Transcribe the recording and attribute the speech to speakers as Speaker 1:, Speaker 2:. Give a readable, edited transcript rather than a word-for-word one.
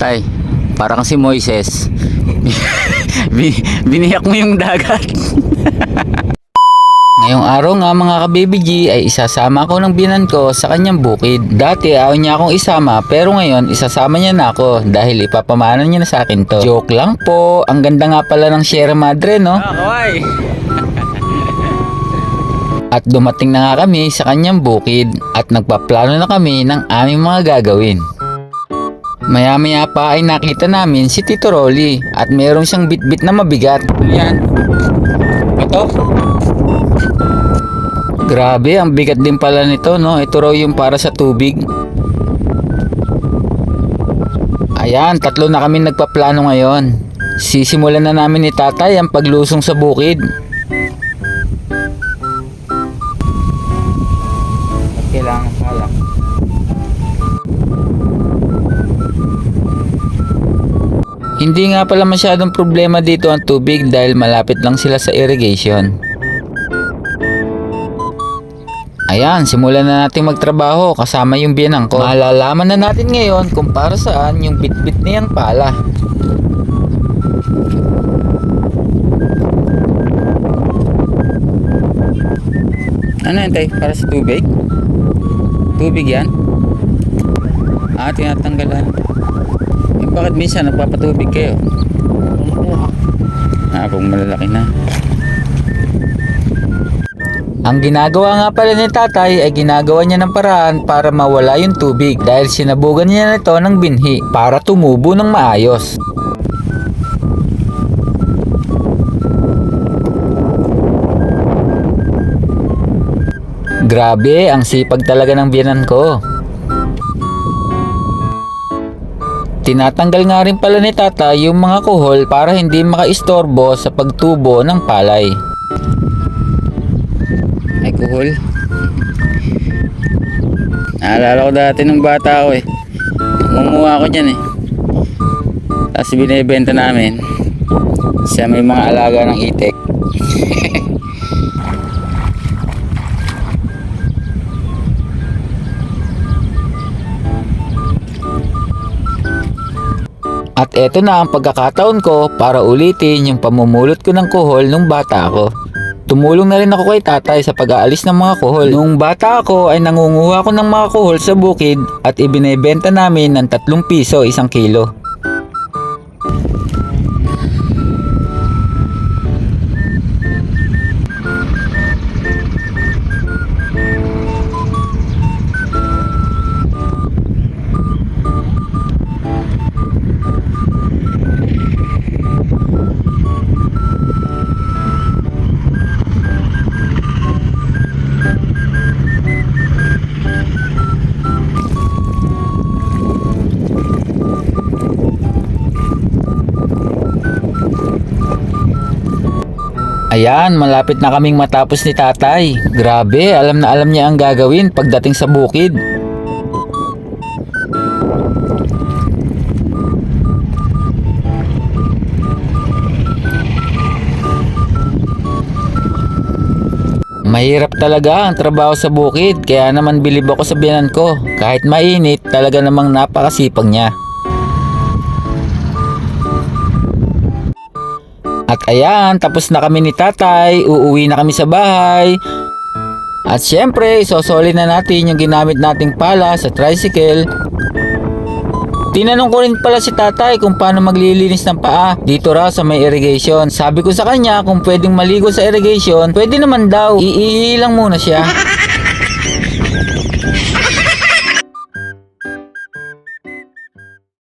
Speaker 1: Tay, parang si Moises. Biniyak mo yung dagat. Ngayong araw nga mga ka-baby G ay isasama ko ng binan ko sa kanyang bukid. Dati ayaw niya akong isama pero ngayon isasama niya na ako dahil ipapamana niya na sa akin to. Joke lang po, ang ganda nga pala ng Sierra Madre no? Kawai! At dumating na nga kami sa kanyang bukid at nagpaplano na kami ng aming mga gagawin. Maya-maya pa ay nakita namin si Tito Rolly at mayroong siyang bitbit na mabigat. Yan. Ito. Grabe, ang bigat din pala nito, no? Ito raw yung para sa tubig. Ayan, tatlo na kami nagpaplano ngayon. Sisimulan na namin ni Tatay ang paglusong sa bukid. Kailangan pala. Hindi nga pala masyadong problema dito ang tubig dahil malapit lang sila sa irrigation. Ayan, simulan na natin magtrabaho kasama yung biyanang ko. Malalaman na natin ngayon kung para saan yung bitbit niyang pala. Ano yan tay? Para sa tubig? Tubig yan? Ah, tinatanggalan. Eh, bakit minsan nagpapatubig kayo? Ah, kung malalaki na. Ang ginagawa nga pala ni Tatay ay ginagawa niya ng paraan para mawala yung tubig dahil sinabugan niya nito ng binhi para tumubo ng maayos. Grabe, ang sipag talaga ng biyanan ko. Tinatanggal nga rin pala ni Tatay yung mga kuhol para hindi makaistorbo sa pagtubo ng palay. Ay, kuhol. Naalala ko dati nung bata ako eh. Mumuha ako dyan eh. Tapos binibenta namin sa may mga alaga ng itik. At eto na ang pagkakataon ko para ulitin yung pamumulot ko ng kuhol nung bata ako. Tumulong na rin ako kay Tatay sa pag-aalis ng mga kuhol. Nung bata ako ay nangunguha ako ng mga kuhol sa bukid at ibinebenta namin ng 3 piso 1 kilo. Ayan, malapit na kaming matapos ni Tatay. Grabe, alam na alam niya ang gagawin pagdating sa bukid. Mahirap talaga ang trabaho sa bukid, kaya naman bilib ako sa biyanan ko. Kahit mainit, talaga namang napakasipag niya. At ayan, tapos na kami ni Tatay, uuwi na kami sa bahay. At syempre, isosolid na natin yung ginamit nating pala sa tricycle. Tinanong ko rin pala si Tatay kung paano maglilinis ng paa dito raw sa may irrigation. Sabi ko sa kanya kung pwedeng maligo sa irrigation, pwede naman daw, iihi lang muna siya.